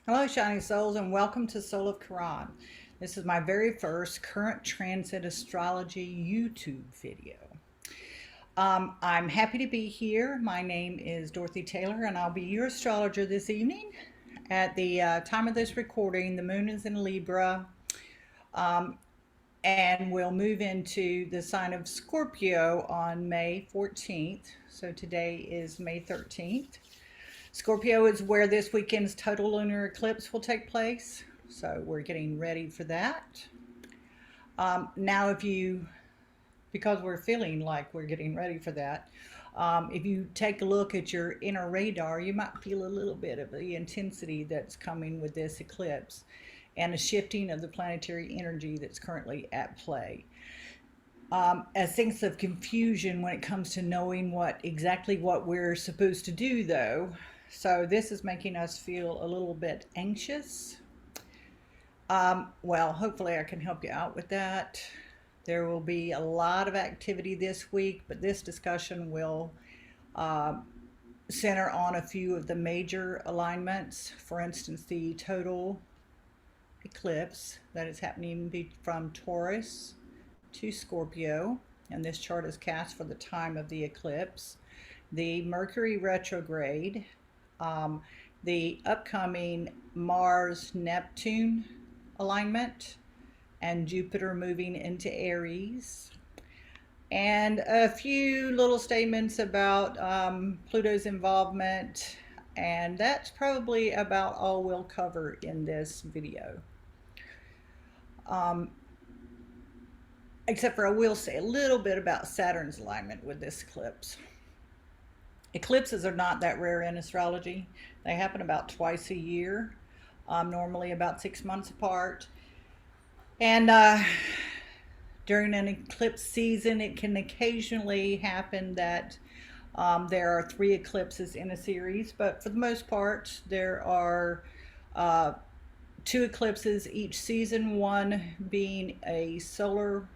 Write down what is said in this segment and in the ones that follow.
Hello, Shining Souls, and welcome to Soul of Chiron. This is my very first current transit astrology YouTube video. I'm happy to be here. My name is Dorothy Taylor, and I'll be your astrologer this evening. At the time of this recording, the moon is in Libra, and we'll move into the sign of Scorpio on May 14th. So today is May 13th. Scorpio is where this weekend's total lunar eclipse will take place. So we're getting ready for that. Now, because we're feeling like we're getting ready for that, if you take a look at your inner radar, you might feel a little bit of the intensity that's coming with this eclipse and a shifting of the planetary energy that's currently at play. A sense of confusion when it comes to knowing exactly what we're supposed to do, though. So this is making us feel a little bit anxious. Well, hopefully I can help you out with that. There will be a lot of activity this week, but this discussion will center on a few of the major alignments. For instance, the total eclipse that is happening from Taurus to Scorpio, and this chart is cast for the time of the eclipse. The Mercury retrograde, the upcoming Mars-Neptune alignment, and Jupiter moving into Aries, and a few little statements about Pluto's involvement, and that's probably about all we'll cover in this video. Except for I will say a little bit about Saturn's alignment with this eclipse. Eclipses are not that rare in astrology. They happen about twice a year, normally about 6 months apart. And during an eclipse season, it can occasionally happen that there are 3 eclipses in a series, but for the most part, there are 2 eclipses each season, one being a solar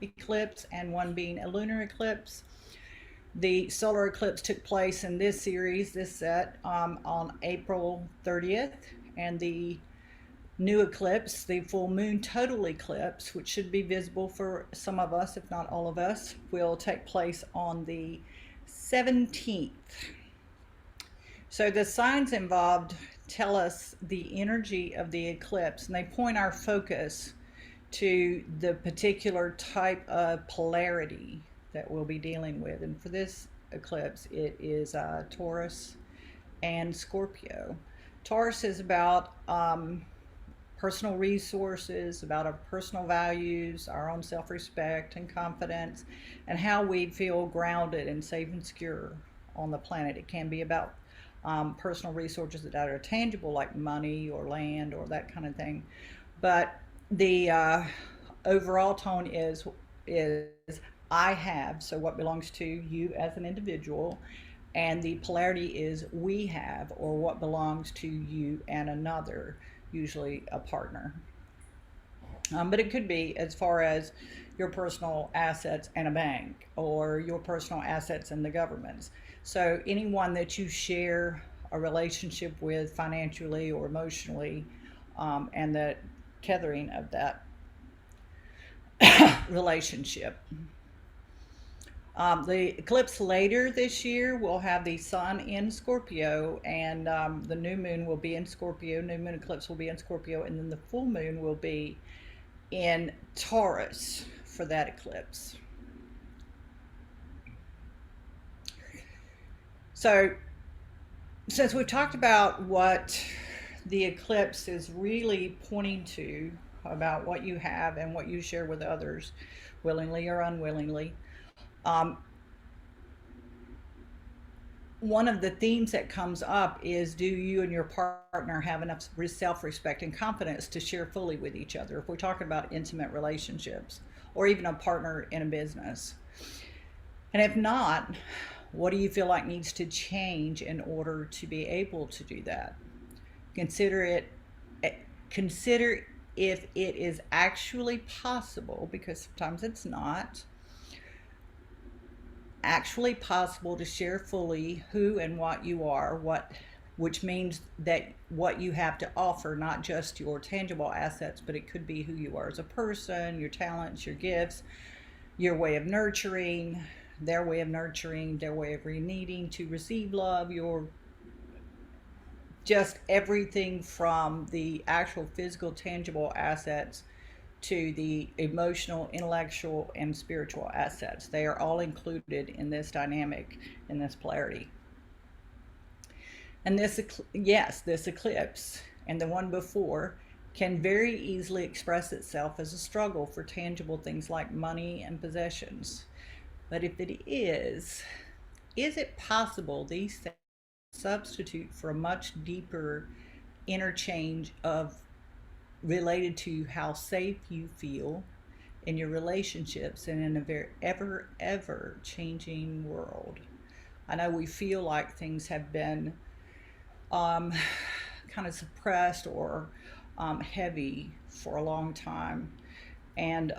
eclipse and one being a lunar eclipse. The solar eclipse took place in this series, this set, on April 30th, and the new eclipse, the full moon total eclipse, which should be visible for some of us, if not all of us, will take place on the 17th. So the signs involved tell us the energy of the eclipse, and they point our focus to the particular type of polarity that we'll be dealing with. And for this eclipse, it is Taurus and Scorpio. Taurus is about personal resources, about our personal values, our own self-respect and confidence, and how we feel grounded and safe and secure on the planet. It can be about personal resources that are tangible, like money or land or that kind of thing. But the overall tone is I have, so what belongs to you as an individual, and the polarity is we have, or what belongs to you and another, usually a partner. But it could be as far as your personal assets and a bank, or your personal assets and the government's. So anyone that you share a relationship with financially or emotionally, and the tethering of that relationship. The eclipse later this year will have the sun in Scorpio, and the new moon will be in Scorpio. New moon eclipse will be in Scorpio, and then the full moon will be in Taurus for that eclipse. So, since we've talked about what the eclipse is really pointing to about what you have and what you share with others, willingly or unwillingly, one of the themes that comes up is, do you and your partner have enough self-respect and confidence to share fully with each other, if we're talking about intimate relationships or even a partner in a business? And if not, what do you feel like needs to change in order to be able to do that? Consider if it is actually possible, because sometimes it's not actually possible, to share fully who and what you are, what which means that what you have to offer, not just your tangible assets, but it could be who you are as a person, your talents, your gifts, your way of nurturing, their way of nurturing, their way of needing to receive love, your just everything from the actual physical, tangible assets to the emotional, intellectual, and spiritual assets. They are all included in this dynamic, in this polarity. And this eclipse and the one before can very easily express itself as a struggle for tangible things like money and possessions. But if it is it possible these things substitute for a much deeper interchange of related to how safe you feel in your relationships and in a very ever changing world? I know we feel like things have been um, kind of suppressed or heavy for a long time, and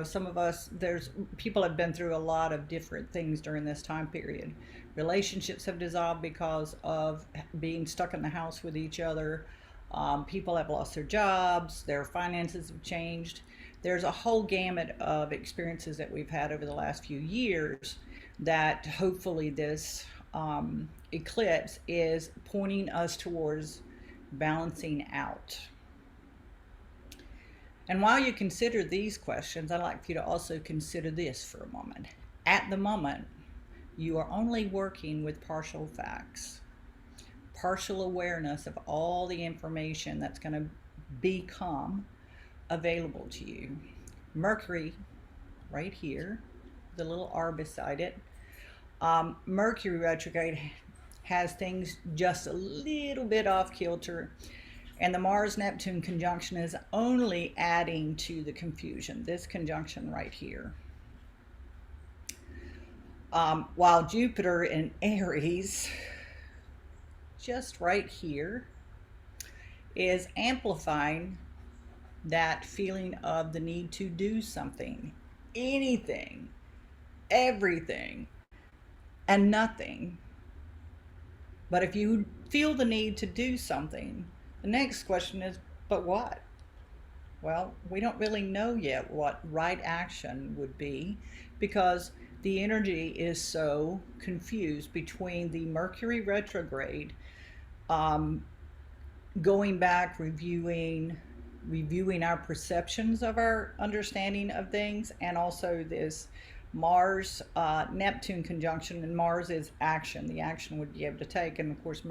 some of us, there's people have been through a lot of different things during this time period. Relationships have dissolved because of being stuck in the house with each other. People have lost their jobs, their finances have changed. There's a whole gamut of experiences that we've had over the last few years that hopefully this eclipse is pointing us towards balancing out. And while you consider these questions, I'd like for you to also consider this for a moment. At the moment, you are only working with partial facts, partial awareness of all the information that's going to become available to you. Mercury, right here, the little R beside it, Mercury retrograde has things just a little bit off kilter, and the Mars-Neptune conjunction is only adding to the confusion, this conjunction right here. While Jupiter in Aries, just right here, is amplifying that feeling of the need to do something, anything, everything, and nothing. But if you feel the need to do something, the next question is, but what? Well, we don't really know yet what right action would be, because the energy is so confused between the Mercury retrograde, going back, reviewing our perceptions of our understanding of things, and also this Mars Neptune conjunction. And Mars is action, the action would be able to take, and of course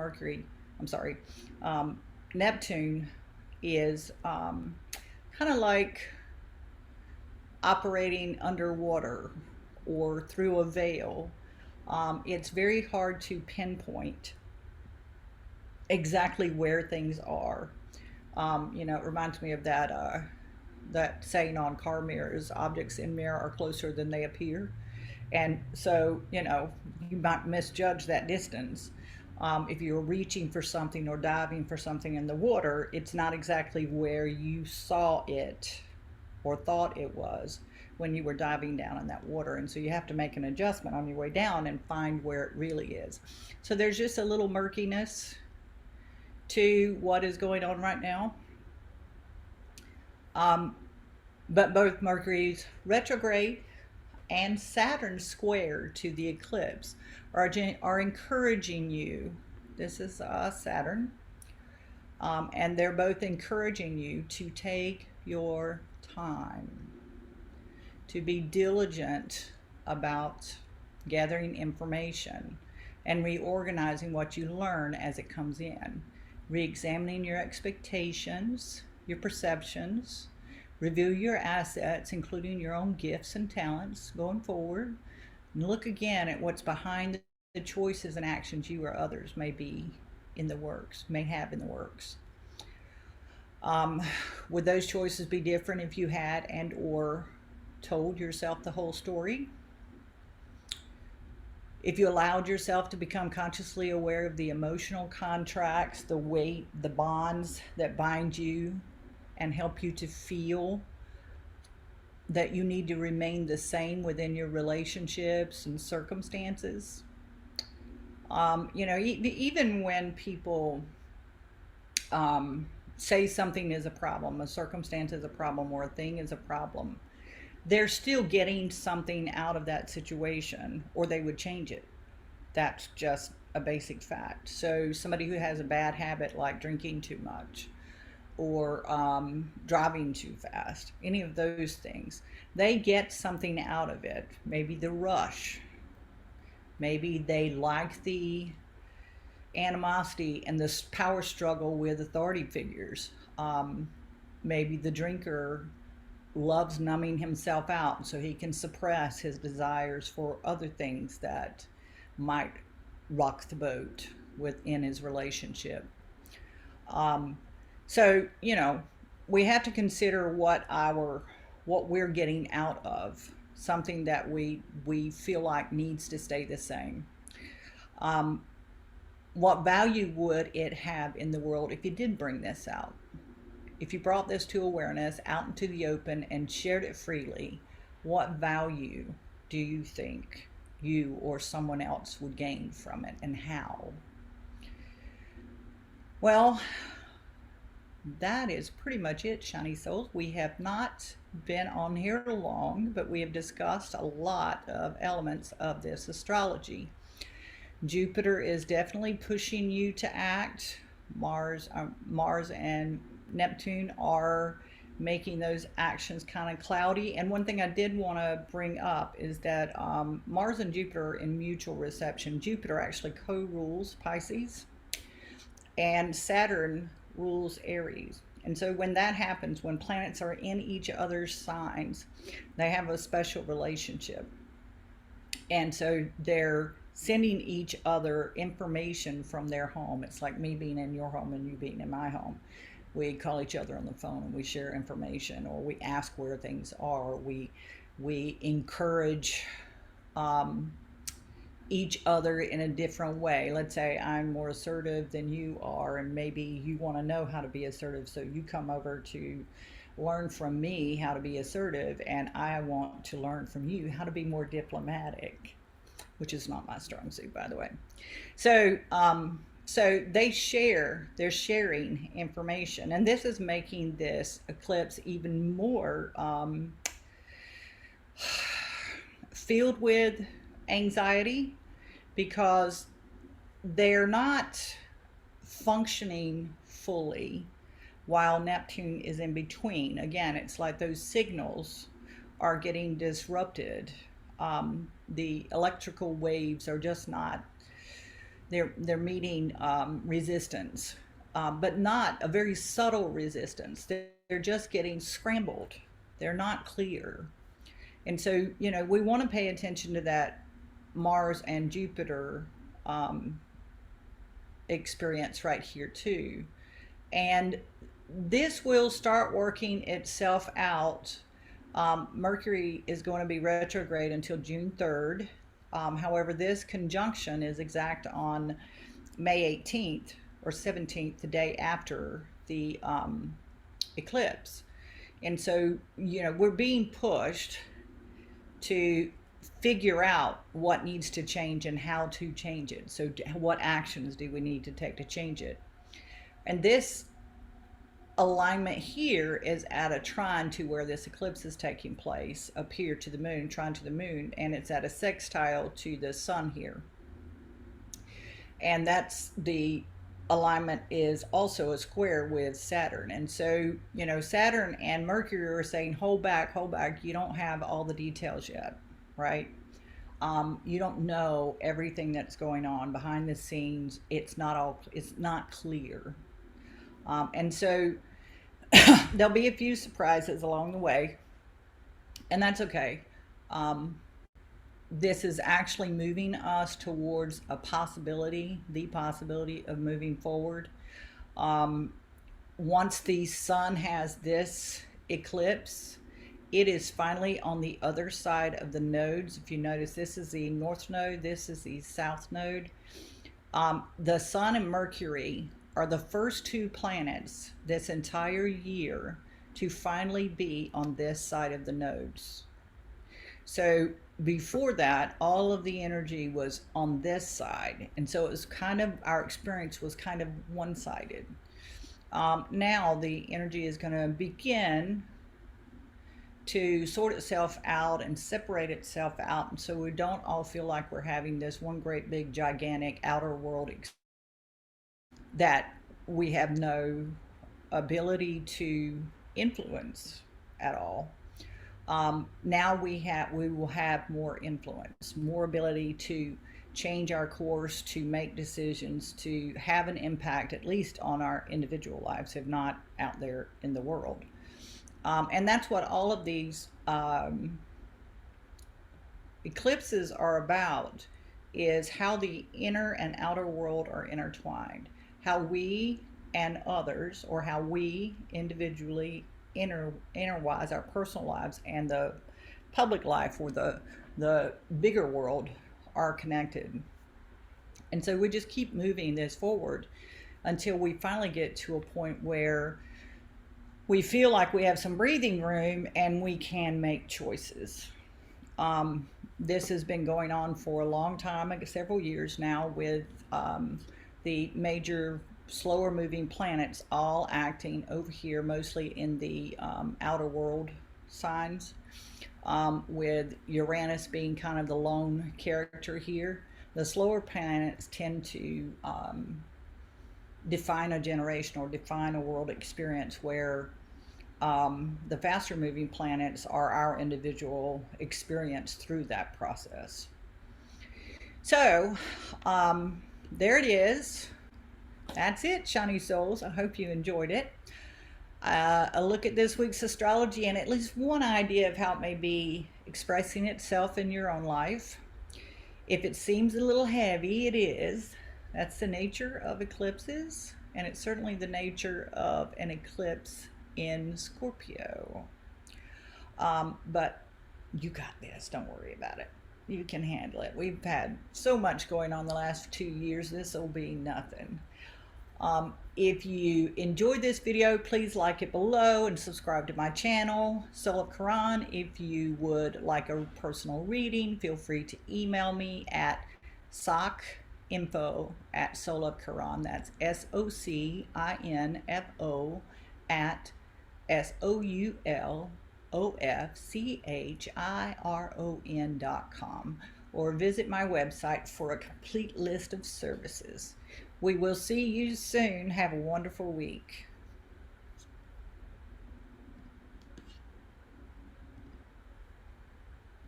Neptune is kind of like operating underwater or through a veil. It's very hard to pinpoint exactly where things are. It reminds me of that saying on car mirrors: objects in mirror are closer than they appear. And so, you might misjudge that distance. If you're reaching for something or diving for something in the water, it's not exactly where you saw it or thought it was when you were diving down in that water. And so you have to make an adjustment on your way down and find where it really is. So there's just a little murkiness to what is going on right now. But both Mercury's retrograde and Saturn square to the eclipse are encouraging you. This is Saturn, and they're both encouraging you to take your time, to be diligent about gathering information and reorganizing what you learn as it comes in, re-examining your expectations, your perceptions, review your assets, including your own gifts and talents going forward, and look again at what's behind the choices and actions you or others may have in the works. Would those choices be different if you had and or told yourself the whole story? If you allowed yourself to become consciously aware of the emotional contracts, the weight, the bonds that bind you and help you to feel that you need to remain the same within your relationships and circumstances. Even when people say something is a problem, a circumstance is a problem, or a thing is a problem, they're still getting something out of that situation, or they would change it. That's just a basic fact. So, somebody who has a bad habit like drinking too much or driving too fast, any of those things, they get something out of it. Maybe the rush, maybe they like the animosity and this power struggle with authority figures. Maybe the drinker loves numbing himself out so he can suppress his desires for other things that might rock the boat within his relationship. Um, so we have to consider what we're getting out of something that we feel like needs to stay the same. Um, what value would it have in the world if you did bring this out? If you brought this to awareness out into the open and shared it freely, what value do you think you or someone else would gain from it, and how? Well, that is pretty much it, shiny souls. We have not been on here long, but we have discussed a lot of elements of this astrology. Jupiter is definitely pushing you to act. Mars and Neptune are making those actions kind of cloudy. And one thing I did want to bring up is that Mars and Jupiter are in mutual reception. Jupiter actually co-rules Pisces, and Saturn rules Aries. And so when that happens, when planets are in each other's signs, they have a special relationship. And so they're sending each other information from their home. It's like me being in your home and you being in my home. We call each other on the phone and we share information, or we ask where things are. We encourage each other in a different way. Let's say I'm more assertive than you are, and maybe you want to know how to be assertive, so you come over to learn from me how to be assertive, and I want to learn from you how to be more diplomatic, which is not my strong suit, by the way. So they're sharing information, and this is making this eclipse even more filled with anxiety, because they're not functioning fully while Neptune is in between. Again, it's like those signals are getting disrupted. The electrical waves are just not, they're meeting resistance, but not a very subtle resistance. They're just getting scrambled. They're not clear. And so, we want to pay attention to that Mars and Jupiter experience right here too. And this will start working itself out. Mercury is going to be retrograde until June 3rd. However, this conjunction is exact on May 18th or 17th, the day after the eclipse. And so, we're being pushed to figure out what needs to change and how to change it. So what actions do we need to take to change it? And this alignment here is at a trine to where this eclipse is taking place, up here to the moon, trine to the moon, and it's at a sextile to the sun here. And that's the alignment is also a square with Saturn. And so, Saturn and Mercury are saying, hold back, you don't have all the details yet, right? You don't know everything that's going on behind the scenes. It's not clear. And so there'll be a few surprises along the way, and that's okay. This is actually moving us towards the possibility of moving forward. Once the sun has this eclipse, it is finally on the other side of the nodes. If you notice, this is the north node, this is the south node. The sun and Mercury are the first two planets this entire year to finally be on this side of the nodes. So before that, all of the energy was on this side. And so it was kind of, our experience was kind of one sided. Now the energy is going to begin to sort itself out and separate itself out. And so we don't all feel like we're having this one great big gigantic outer world that we have no ability to influence at all. Now we will have more influence, more ability to change our course, to make decisions, to have an impact, at least on our individual lives, if not out there in the world. And that's what all of these eclipses are about, is how the inner and outer world are intertwined, how we and others, or how we individually interwise our personal lives and the public life, or the bigger world, are connected. And so we just keep moving this forward until we finally get to a point where we feel like we have some breathing room and we can make choices. This has been going on for a long time, like several years now, with the major slower moving planets all acting over here, mostly in the outer world signs, with Uranus being kind of the lone character here. The slower planets tend to define a generation or define a world experience, where the faster moving planets are our individual experience through that process. So there it is. That's it, shiny souls. I hope you enjoyed it. A look at this week's astrology, and at least one idea of how it may be expressing itself in your own life. If it seems a little heavy, it is. That's the nature of eclipses, and it's certainly the nature of an eclipse in Scorpio. But you got this. Don't worry about it. You can handle it. We've had so much going on the last 2 years. This will be nothing. If you enjoyed this video, please like it below and subscribe to my channel, Soul of Chiron. If you would like a personal reading, feel free to email me at sockinfo@soulofchiron. That's SOCINFO at SOULOFCHIRON.com, or visit my website for a complete list of services. We will see you soon. Have a wonderful week.